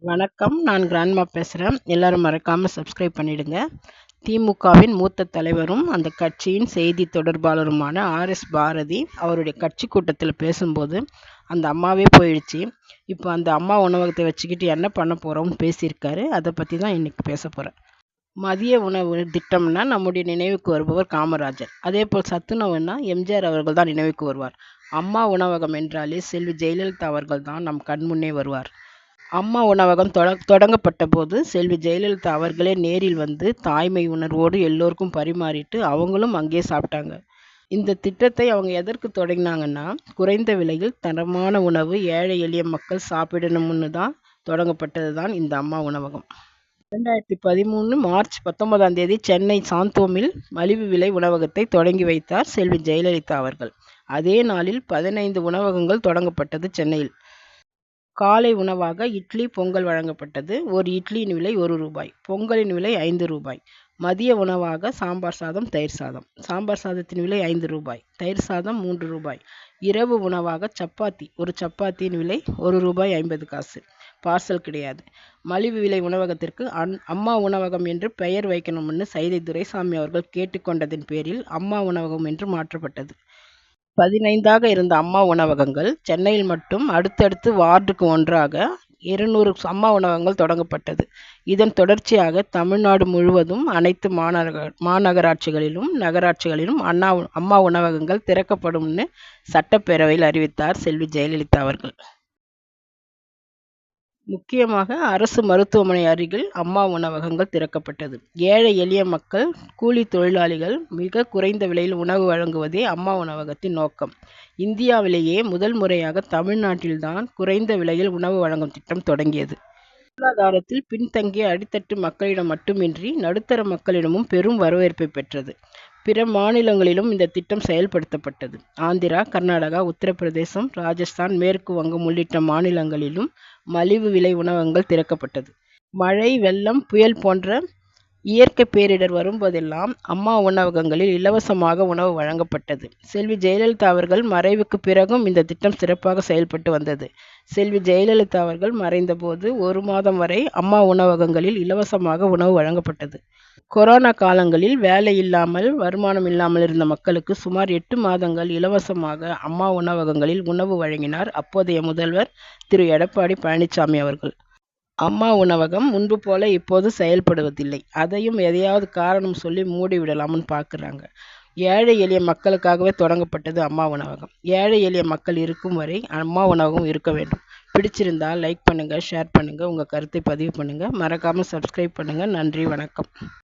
வணக்கம். நான் கிராண்ட்மா பேசுறேன். எல்லாரும் மறக்காம சப்ஸ்கிரைப் பண்ணிடுங்க. திமுகவின் மூத்த தலைவரும், அந்த கட்சியின் செய்தி தொடர்பாளருமான ஆர்.எஸ். பாரதி அவருடைய கட்சி கூட்டத்தில் பேசும்போது, அந்த அம்மாவே போயிடுச்சு. இப்போ அந்த அம்மா உணவகத்தை வச்சுக்கிட்டு என்ன பண்ண போறோம்னு பேசியிருக்காரு. அதை பற்றி தான் இன்னைக்கு பேச போறேன். மதிய உணவு திட்டம்னா நம்முடைய நினைவுக்கு வருபவர் காமராஜர். அதேபோல் சத்துணவுன்னா எம்ஜிஆர் அவர்கள் தான் நினைவுக்கு வருவார். அம்மா உணவகம் என்றாலே செல்வி ஜெயலலிதா அவர்கள் தான் நம் கண்முன்னே வருவார். அம்மா உணவகம் தொடங்கப்பட்ட போது செல்வி ஜெயலலிதா அவர்களே நேரில் வந்து தாய்மை உணர்வோடு எல்லோருக்கும் பரிமாறிட்டு அவங்களும் அங்கேயே சாப்பிட்டாங்க. இந்த திட்டத்தை அவங்க எதற்கு தொடங்கினாங்கன்னா, குறைந்த விலையில் தரமான உணவு ஏழை எளிய மக்கள் சாப்பிடணும்னு தான் தொடங்கப்பட்டது தான் இந்த அம்மா உணவகம். 2013 மார்ச் 19ஆம் தேதி சென்னை சாந்தோமில் மலிவு விலை உணவகத்தை தொடங்கி வைத்தார் செல்வி ஜெயலலிதா அவர்கள். அதே நாளில் 15 உணவகங்கள் தொடங்கப்பட்டது சென்னையில். காலை உணவாக இட்லி, பொங்கல் வழங்கப்பட்டது. ஒரு இட்லியின் விலை ரூ. 1, பொங்கலின் விலை ரூ. 5. மதிய உணவாக சாம்பார் சாதம், தயிர் சாதம். சாம்பார் சாதத்தின் விலை ரூ. 5, தயிர் சாதம் ரூ. 3. இரவு உணவாக சப்பாத்தி, ஒரு சப்பாத்தியின் விலை ரூ. 1.50. பார்சல் கிடையாது. மலிவு விலை உணவகத்திற்கு அம்மா உணவகம் என்று பெயர் வைக்கணும்னு சைதை துரைசாமி அவர்கள் கேட்டுக்கொண்டதின் பேரில் அம்மா உணவகம் என்று மாற்றப்பட்டது. 15ஆக இருந்த அம்மா உணவகங்கள் சென்னையில் மட்டும் அடுத்தடுத்து வார்டுக்கு ஒன்றாக 200 அம்மா உணவகங்கள் தொடங்கப்பட்டது. இதன் தொடர்ச்சியாக தமிழ்நாடு முழுவதும் அனைத்து மாநகராட்சிகளிலும் நகராட்சிகளிலும் அம்மா உணவகங்கள் திறக்கப்படும்னு சட்டப்பேரவையில் அறிவித்தார் செல்வி ஜெயலலிதா அவர்கள். முக்கியமாக அரசு மருத்துவமனை அருகில் அம்மா உணவகங்கள் திறக்கப்பட்டது. ஏழை எளிய மக்கள், கூலி தொழிலாளிகள் மிக குறைந்த விலையில் உணவு வழங்குவதே அம்மா உணவகத்தின் நோக்கம். இந்தியாவிலேயே முதல் முறையாக தமிழ்நாட்டில்தான் குறைந்த விலையில் உணவு வழங்கும் திட்டம் தொடங்கியது. பொருளாதாரத்தில் பின்தங்கிய அடித்தட்டு மக்களிடம் மட்டுமின்றி நடுத்தர மக்களிடமும் பெரும் வரவேற்பை பெற்றது. பிற மாநிலங்களிலும் இந்த திட்டம் செயல்படுத்தப்பட்டது. ஆந்திரா, கர்நாடகா, உத்தரப்பிரதேசம், ராஜஸ்தான், மேற்கு வங்கம் உள்ளிட்ட மாநிலங்களிலும் மலிவு விலை உணவகங்கள் திறக்கப்பட்டது. மழை, வெள்ளம், புயல் போன்ற இயற்கை பேரிடர் வரும்போதெல்லாம் அம்மா உணவகங்களில் இலவசமாக உணவு வழங்கப்பட்டது. செல்வி ஜெயலலிதா அவர்கள் மறைவுக்கு பிறகும் இந்த திட்டம் சிறப்பாக செயல்பட்டு வந்தது. செல்வி ஜெயலலிதா அவர்கள் மறைந்தபோது 1 மாதம் வரை அம்மா உணவகங்களில் இலவசமாக உணவு வழங்கப்பட்டது. கொரோனா காலங்களில் வேலை இல்லாமல், வருமானம் இல்லாமல் இருந்த மக்களுக்கு சுமார் 8 மாதங்கள் இலவசமாக அம்மா உணவகங்களில் உணவு வழங்கினார் அப்போதைய முதல்வர் திரு எடப்பாடி பழனிசாமி அவர்கள். அம்மா உணவகம் முன்பு போல இப்போது செயல்படுவதில்லை. அதையும் எதையாவது காரணம் சொல்லி மூடிவிடலாம்னு பார்க்குறாங்க. ஏழை எளிய மக்களுக்காகவே தொடங்கப்பட்டது அம்மா உணவகம். ஏழை எளிய மக்கள் இருக்கும் வரை அம்மா உணவகம் இருக்க வேண்டும். பிடிச்சிருந்தா லைக் பண்ணுங்க, ஷேர் பண்ணுங்க, உங்க கருத்தை பதிவு பண்ணுங்க. மறக்காம சப்ஸ்கிரைப் பண்ணுங்க. நன்றி, வணக்கம்.